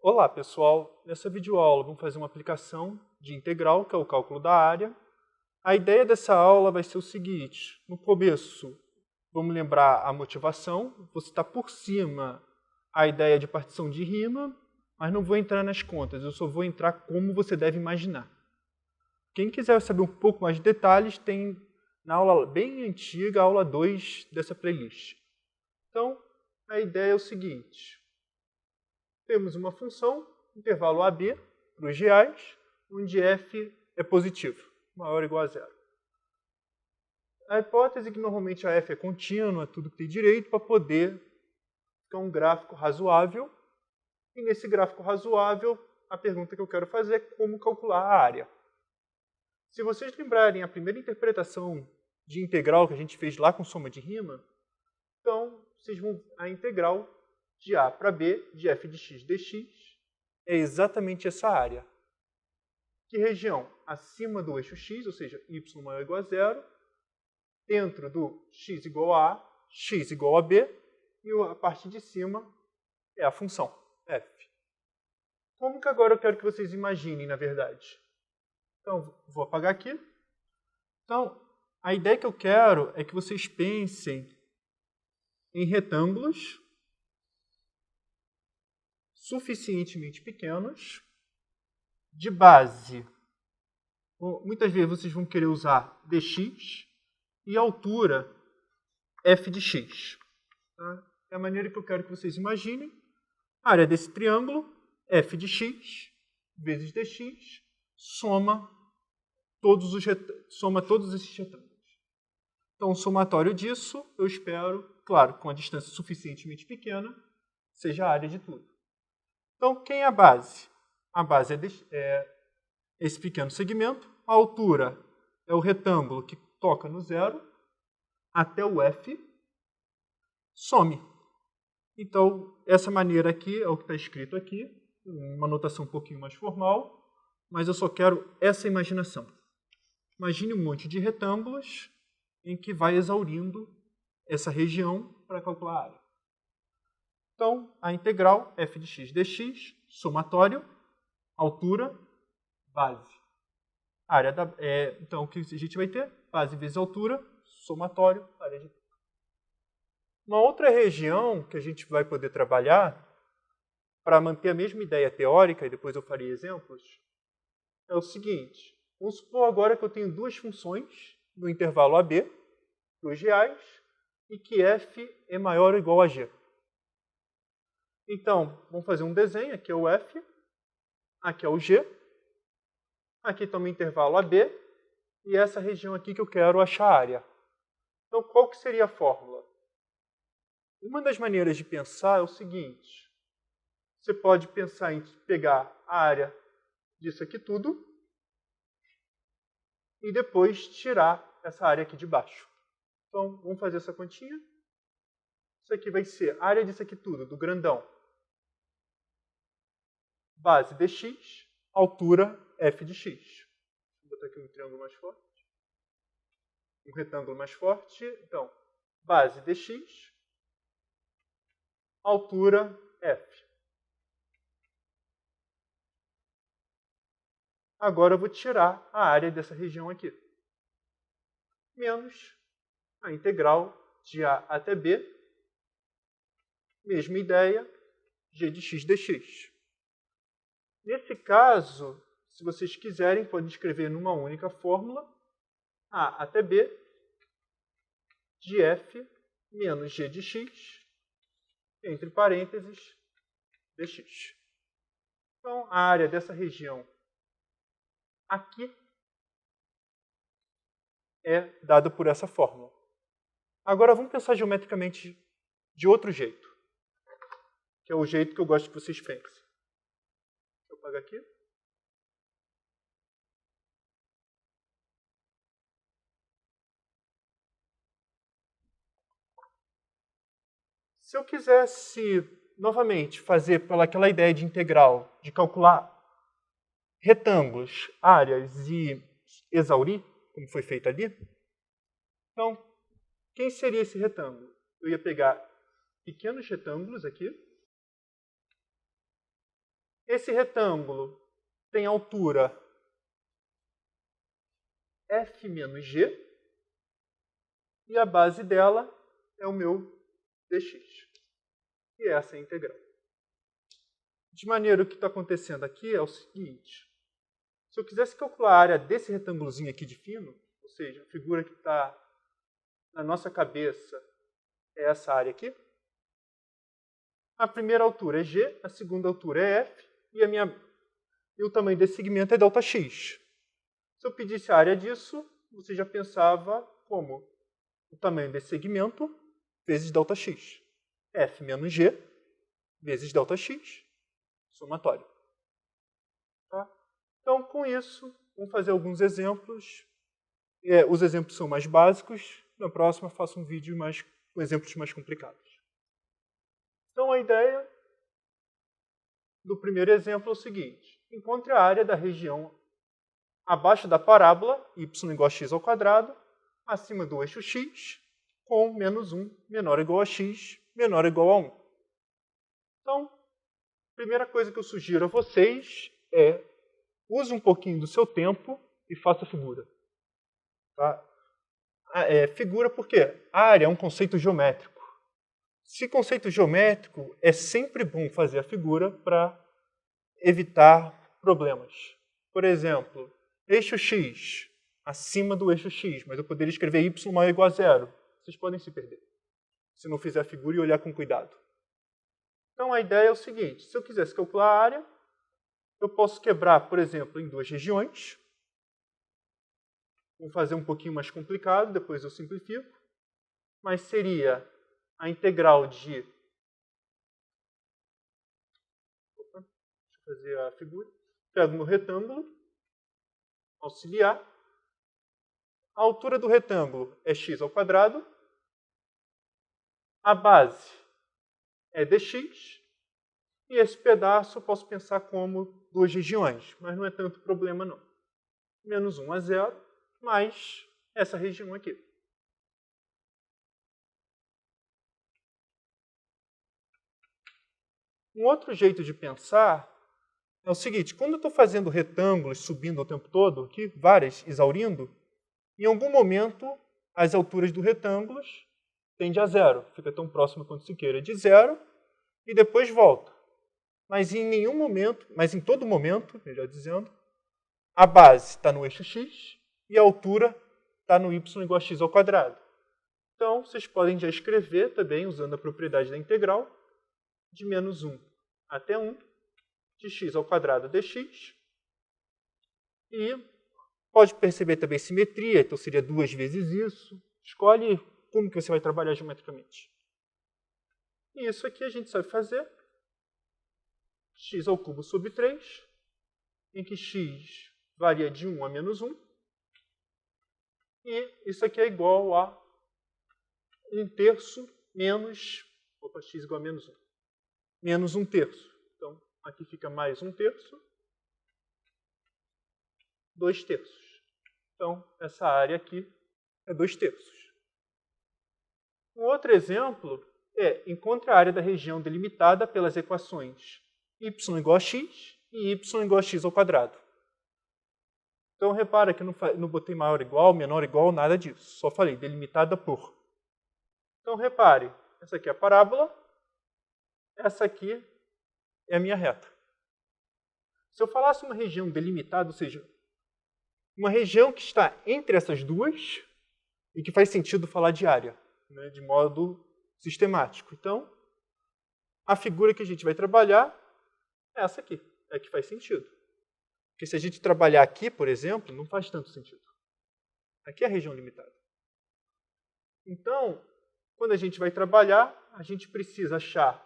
Olá, pessoal! Nessa videoaula vamos fazer uma aplicação de integral, que é o cálculo da área. A ideia dessa aula vai ser o seguinte: no começo, vamos lembrar a motivação, você está por cima a ideia de partição de rima, mas não vou entrar nas contas, eu só vou entrar como você deve imaginar. Quem quiser saber um pouco mais de detalhes, tem na aula bem antiga, a aula 2 dessa playlist. Então, a ideia é o seguinte: temos uma função, intervalo AB, para os reais, onde f é positivo, maior ou igual a zero. A hipótese é que normalmente a f é contínua, tudo que tem direito, para poder ficar um gráfico razoável. E nesse gráfico razoável, a pergunta que eu quero fazer é como calcular a área. Se vocês lembrarem a primeira interpretação de integral que a gente fez lá com soma de rima, então vocês vão a integral de a para b de f de x dx é exatamente essa área. Que região? Acima do eixo x, ou seja, y maior ou igual a zero, dentro do x igual a a, x igual a b, e a parte de cima é a função f. Como que agora eu quero que vocês imaginem, na verdade? Então, vou apagar aqui. Então, a ideia que eu quero é que vocês pensem em retângulos suficientemente pequenos, de base. Muitas vezes vocês vão querer usar dx e altura f de x. Tá? É a maneira que eu quero que vocês imaginem. A área desse triângulo, f de x vezes dx, soma todos esses retângulos. Então, o somatório disso, eu espero, claro, com a distância suficientemente pequena, seja a área de tudo. Então, quem é a base? A base é esse pequeno segmento. A altura é o retângulo que toca no zero até o f. Some. Então, essa maneira aqui é o que está escrito aqui, uma notação um pouquinho mais formal, mas eu só quero essa imaginação. Imagine um monte de retângulos em que vai exaurindo essa região para calcular a área. Então, a integral f de x dx, somatório, altura, base. Área então, o que a gente vai ter? Base vezes altura, somatório, área de tudo. Uma outra região que a gente vai poder trabalhar, para manter a mesma ideia teórica, e depois eu farei exemplos, é o seguinte. Vamos supor agora que eu tenho duas funções no intervalo AB, dos reais, e que f é maior ou igual a g. Então, vamos fazer um desenho. Aqui é o f, aqui é o g, aqui está o meu intervalo AB, e essa região aqui que eu quero achar a área. Então, qual que seria a fórmula? Uma das maneiras de pensar é o seguinte. Você pode pensar em pegar a área disso aqui tudo e depois tirar essa área aqui de baixo. Então, vamos fazer essa continha. Isso aqui vai ser a área disso aqui tudo, do grandão. Base dx, altura f de x. Vou botar aqui um triângulo mais forte. Um retângulo mais forte. Então, base dx, altura f. Agora eu vou tirar a área dessa região aqui. Menos a integral de a até b. Mesma ideia, g de x dx. Nesse caso, se vocês quiserem, podem escrever numa única fórmula a até b de f menos g de x, entre parênteses, dx. Então, a área dessa região aqui é dada por essa fórmula. Agora, vamos pensar geometricamente de outro jeito, que é o jeito que eu gosto que vocês pensem. Deixa eu apagar aqui. Se eu quisesse, novamente, fazer pelaquela ideia de integral, de calcular retângulos, áreas e exaurir, como foi feito ali, então, quem seria esse retângulo? Eu ia pegar pequenos retângulos aqui, Esse retângulo tem altura f menos g, e a base dela é o meu dx. E essa é a integral. De maneira, o que está acontecendo aqui é o seguinte. Se eu quisesse calcular a área desse retângulozinho aqui de fino, ou seja, a figura que está na nossa cabeça é essa área aqui, a primeira altura é g, a segunda altura é f, e o tamanho desse segmento é ΔX. Se eu pedisse a área disso, você já pensava como o tamanho desse segmento vezes ΔX. F menos G vezes ΔX, somatório. Tá? Então, com isso, vamos fazer alguns exemplos. Os exemplos são mais básicos. Na próxima, faço um vídeo com exemplos mais complicados. Então, a ideia do primeiro exemplo é o seguinte. Encontre a área da região abaixo da parábola, y igual a x ao quadrado, acima do eixo x, com menos 1 menor ou igual a x, menor ou igual a 1. Então, a primeira coisa que eu sugiro a vocês é use um pouquinho do seu tempo e faça a figura. Tá? Figura porque a área é um conceito geométrico. Se conceito geométrico, é sempre bom fazer a figura para evitar problemas. Por exemplo, eixo x acima do eixo x, mas eu poderia escrever y maior ou igual a zero. Vocês podem se perder, se não fizer a figura e olhar com cuidado. Então, a ideia é o seguinte. Se eu quisesse calcular a área, eu posso quebrar, por exemplo, em duas regiões. Vou fazer um pouquinho mais complicado, depois eu simplifico. Mas seria a integral de... Opa, deixa eu fazer a figura. Pego meu retângulo, auxiliar. A altura do retângulo é x ao quadrado. A base é dx. E esse pedaço eu posso pensar como duas regiões, mas não é tanto problema não. Menos 1 a 0, mais essa região aqui. Um outro jeito de pensar é o seguinte, quando eu estou fazendo retângulos subindo o tempo todo, aqui, várias, exaurindo, em algum momento as alturas dos retângulos tendem a zero. Fica tão próximo quanto se queira de zero e depois volta. Mas em todo momento, melhor dizendo, a base está no eixo x e a altura está no y igual a x ao quadrado. Então, vocês podem já escrever também, usando a propriedade da integral, de menos 1 até 1, de x ao quadrado dx. E pode perceber também simetria, então seria 2 vezes isso. Escolhe como que você vai trabalhar geometricamente. E isso aqui a gente sabe fazer. X ao cubo sobre 3, em que x varia de 1 a menos 1. E isso aqui é igual a 1/3 menos... Opa, x igual a menos 1. Menos 1/3. Então, aqui fica mais 1/3. 2/3. Então, essa área aqui é 2/3. Um outro exemplo é encontre a área da região delimitada pelas equações y igual a x e y igual a x ao quadrado. Então, repara que não botei maior igual, menor igual, nada disso. Só falei delimitada por. Então, repare, essa aqui é a parábola, essa aqui é a minha reta. Se eu falasse uma região delimitada, ou seja, uma região que está entre essas duas e que faz sentido falar de área, né, de modo sistemático. Então, a figura que a gente vai trabalhar é essa aqui, é que faz sentido. Porque se a gente trabalhar aqui, por exemplo, não faz tanto sentido. Aqui é a região limitada. Então, quando a gente vai trabalhar, a gente precisa achar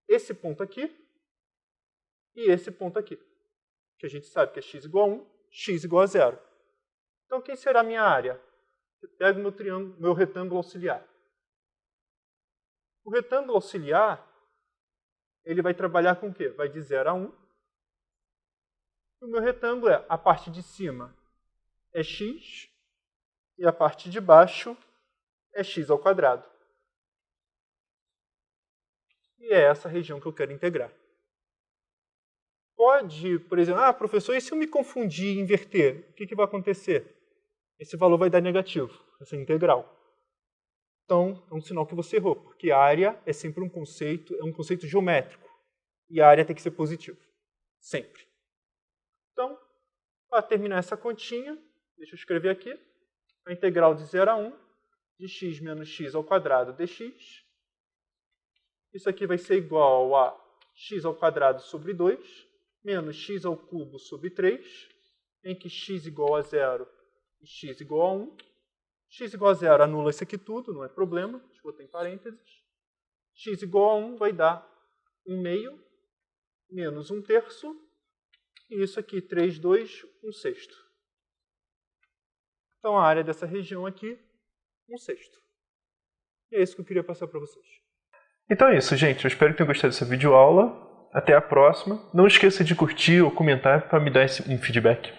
esse ponto aqui e esse ponto aqui. Que a gente sabe que é x igual a 1, x igual a 0. Então, quem será a minha área? Eu pego meu retângulo auxiliar. O retângulo auxiliar, ele vai trabalhar com o quê? Vai de 0 a 1. O meu retângulo a parte de cima é x e a parte de baixo é x ao quadrado. E é essa região que eu quero integrar. pode, por exemplo, professor, e se eu me confundir e inverter? O que vai acontecer? Esse valor vai dar negativo, essa integral. Então, é um sinal que você errou, porque área é sempre um conceito geométrico. E a área tem que ser positivo. Sempre. Então, para terminar essa continha, deixa eu escrever aqui, a integral de 0 a 1 de x menos x ao quadrado dx. Isso aqui vai ser igual a x ao quadrado sobre 2, menos x ao cubo sobre 3, em que x igual a 0 e x igual a 1. X igual a 0 anula isso aqui tudo, não é problema, deixa eu botar em parênteses. X igual a 1 vai dar 1 meio, menos 1 terço, e isso aqui, 3, 2, 1 sexto. Então, a área dessa região aqui, 1 sexto. E é isso que eu queria passar para vocês. Então é isso, gente. Eu espero que tenham gostado dessa videoaula. Até a próxima. Não esqueça de curtir ou comentar para me dar um feedback.